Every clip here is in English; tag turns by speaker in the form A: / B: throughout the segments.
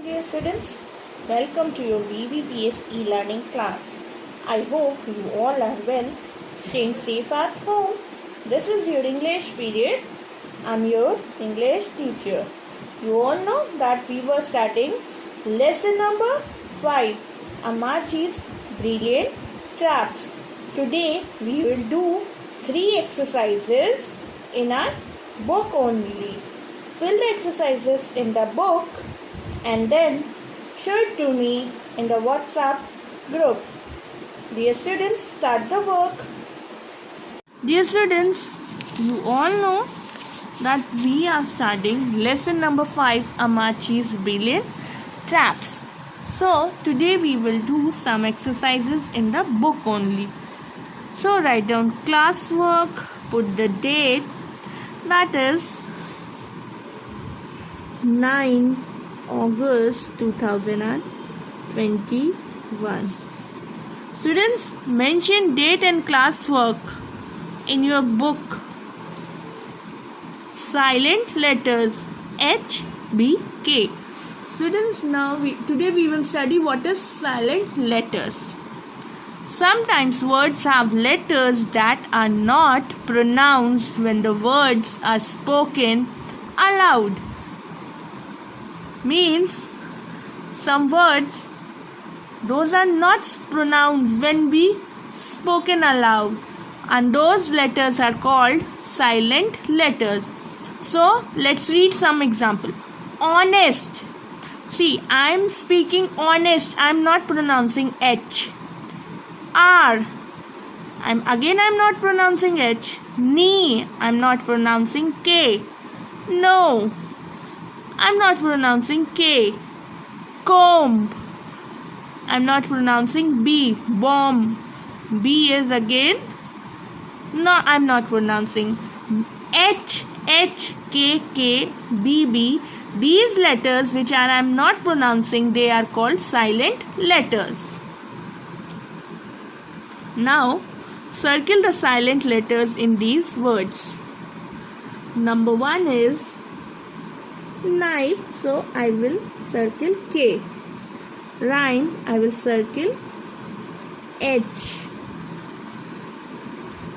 A: Dear students, welcome to your VVPS e-learning class. I hope you all are well, staying safe at home. This is your English period. I'm your English teacher. You all know that we were starting lesson number 5, Amachi's Brilliant Traps. Today we will do 3 exercises in our book only. Fill the exercises in the book and then show it to me in the WhatsApp group. Dear students, start the work. Dear students, you all know that we are studying lesson number 5, Amachi's Brilliant Traps. So, today we will do some exercises in the book only. So, write down classwork, put the date, that is 9 August 2021. Students, mention date and classwork in your book. Silent letters HBK. Students, today we will study what is silent letters. Sometimes words have letters that are not pronounced when the words are spoken aloud. Means some words, those are not pronounced when we spoken aloud, and those letters are called silent letters. So let's read some example. Honest. See, I am speaking honest. I am not pronouncing H. R. I'm not pronouncing H. Knee. I'm not pronouncing K. No. I'm not pronouncing K. Comb. I'm not pronouncing B. Bomb. B is again. No, I'm not pronouncing. H, K, B, B. These letters which I'm not pronouncing, they are called silent letters. Now, circle the silent letters in these words. Number 1 is knife, so I will circle K. Rhyme, I will circle H.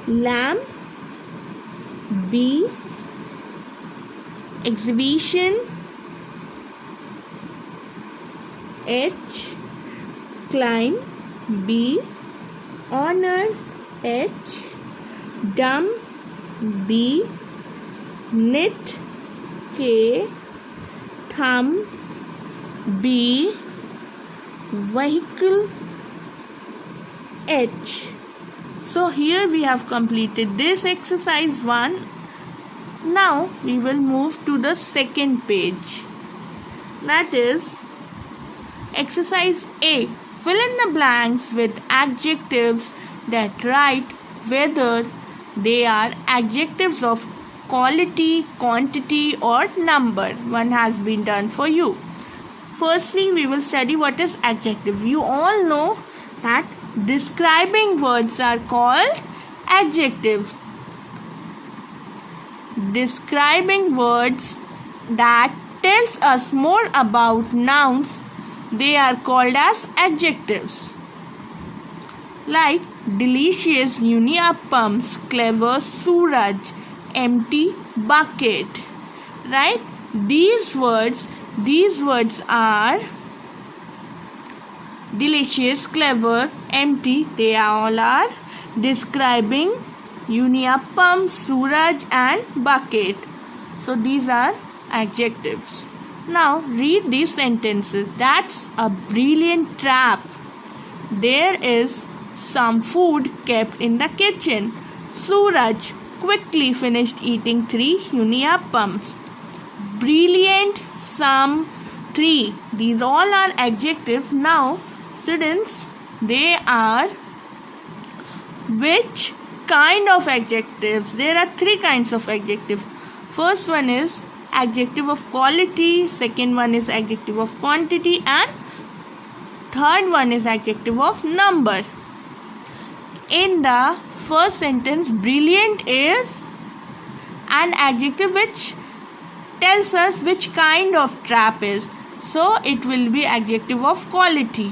A: Lamp, B. Exhibition, H. Climb, B. Honor, H. Dumb, B. Knit, K. Thumb, B. Vehicle, H. So here we have completed this exercise 1. Now we will move to the second page. That is exercise A. Fill in the blanks with adjectives that write whether they are adjectives of quality, quantity or number. One has been done for you. Firstly, we will study what is adjective. You all know that describing words are called adjectives. Describing words that tells us more about nouns, they are called as adjectives. Like delicious, uniappams, clever, Suraj, empty, bucket. Right? These words are delicious, clever, empty. They all are describing uniappam, Suraj and bucket. So these are adjectives. Now read these sentences. That's a brilliant trap. There is some food kept in the kitchen. Suraj quickly finished eating 3 uniappams. Brilliant, some, 3. These all are adjectives. Now, students, they are which kind of adjectives? There are 3 kinds of adjectives. First one is adjective of quality, second one is adjective of quantity, and third one is adjective of number. In the first sentence, brilliant is an adjective which tells us which kind of trap is. So it will be adjective of quality.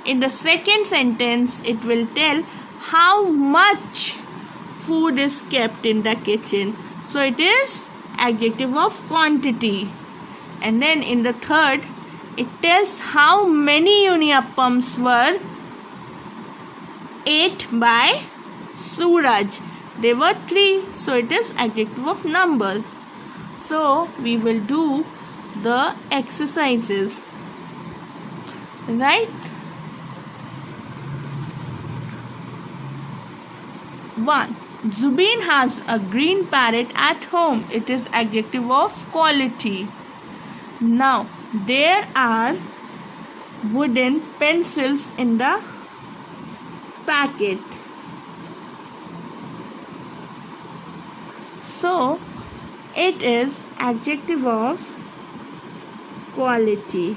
A: In the second sentence, it will tell how much food is kept in the kitchen. So it is adjective of quantity. And then in the third, it tells how many uniappams were ate by Suraj. There were 3, so it is adjective of numbers. So we will do the exercises. Right? 1. Zubin has a green parrot at home. It is adjective of quality. Now, there are wooden pencils in the packet. So, it is adjective of quality.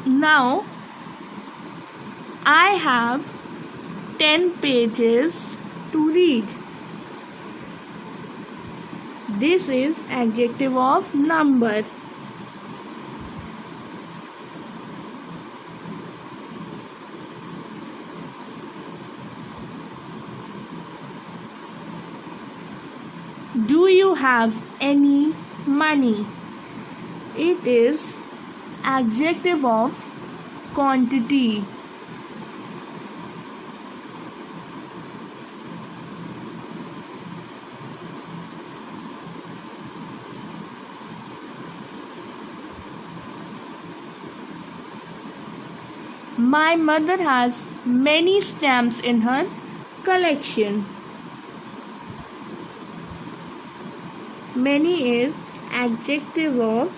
A: Now, I have 10 pages to read. This is adjective of number. Do you have any money? It is adjective of quantity. My mother has many stamps in her collection. Many is adjective of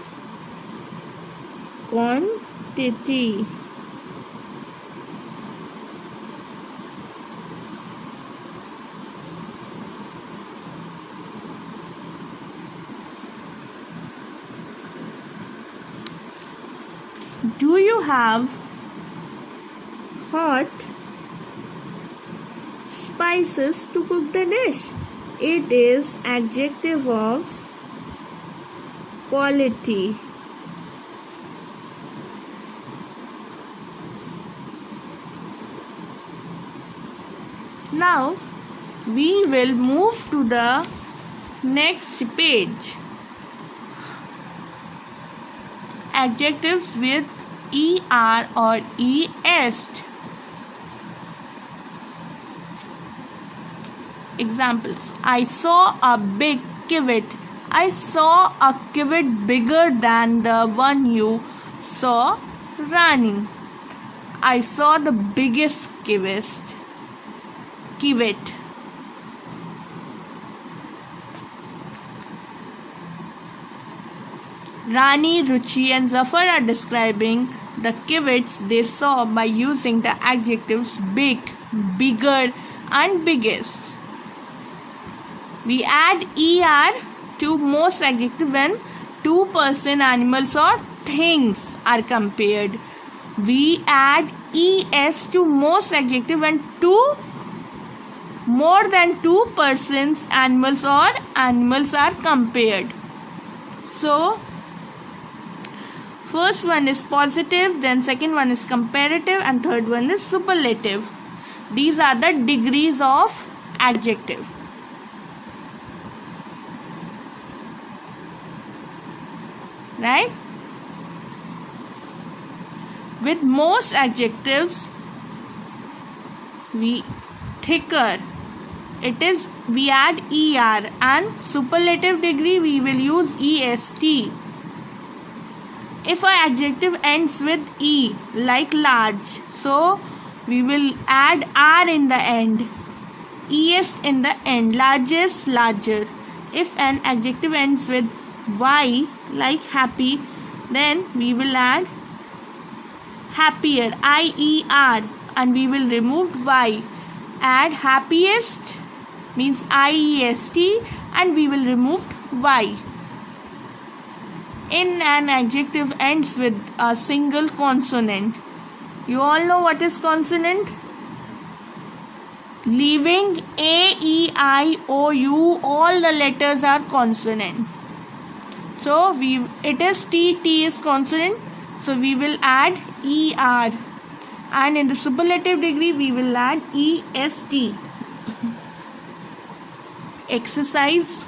A: quantity. Do you have hot spices to cook the dish? It is adjective of quality. Now we will move to the next page. Adjectives with er or est. Examples. I saw a big civet. I saw a civet bigger than the one you saw running. I saw the biggest civet. Rani, Ruchi and Zafar are describing the civets they saw by using the adjectives big, bigger and biggest. We add er to most adjectives when two person, animals or things are compared. We add es to most adjectives when more than two persons, animals are compared. So, first one is positive, then second one is comparative and third one is superlative. These are the degrees of adjective. Right? With most adjectives, we add er, and superlative degree we will use est. If our adjective ends with e, like large, so we will add r in the end, est in the end, largest, larger. If an adjective ends with y, like happy, then we will add happier, ier, and we will remove y. Add happiest means iest, and we will remove y. In an adjective ends with a single consonant, You all know what is consonant? Leaving A, E, I, O, U, all the letters are consonant. So it is T, T is consonant. So we will add ER. And in the superlative degree, we will add EST. Exercise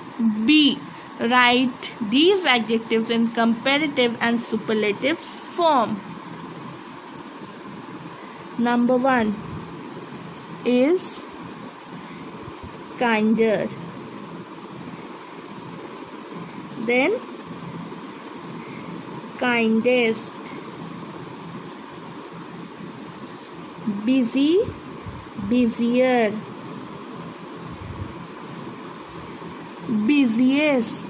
A: B. Write these adjectives in comparative and superlative form. Number 1 is kinder. Then kindest. Busy, busier. Busiest.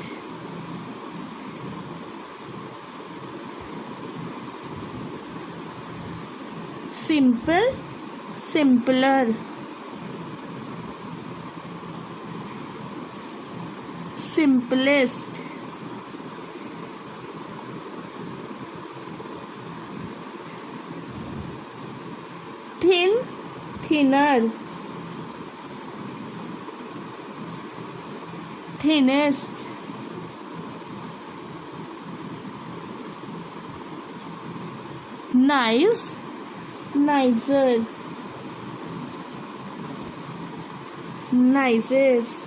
A: Simple, simpler. Simplest. Thin, thinner. Thinnest. Nice, nicer. Nicest.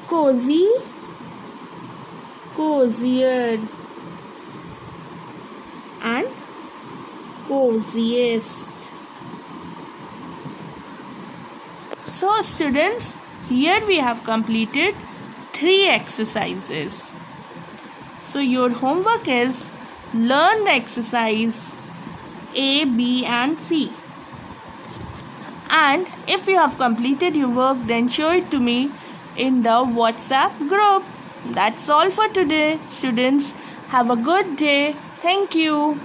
A: Cozy, cozier. And coziest. So students, here we have completed 3 exercises. So your homework is learn the exercise A, B and C. And if you have completed your work, then show it to me in the WhatsApp group. That's all for today. Students, have a good day. Thank you.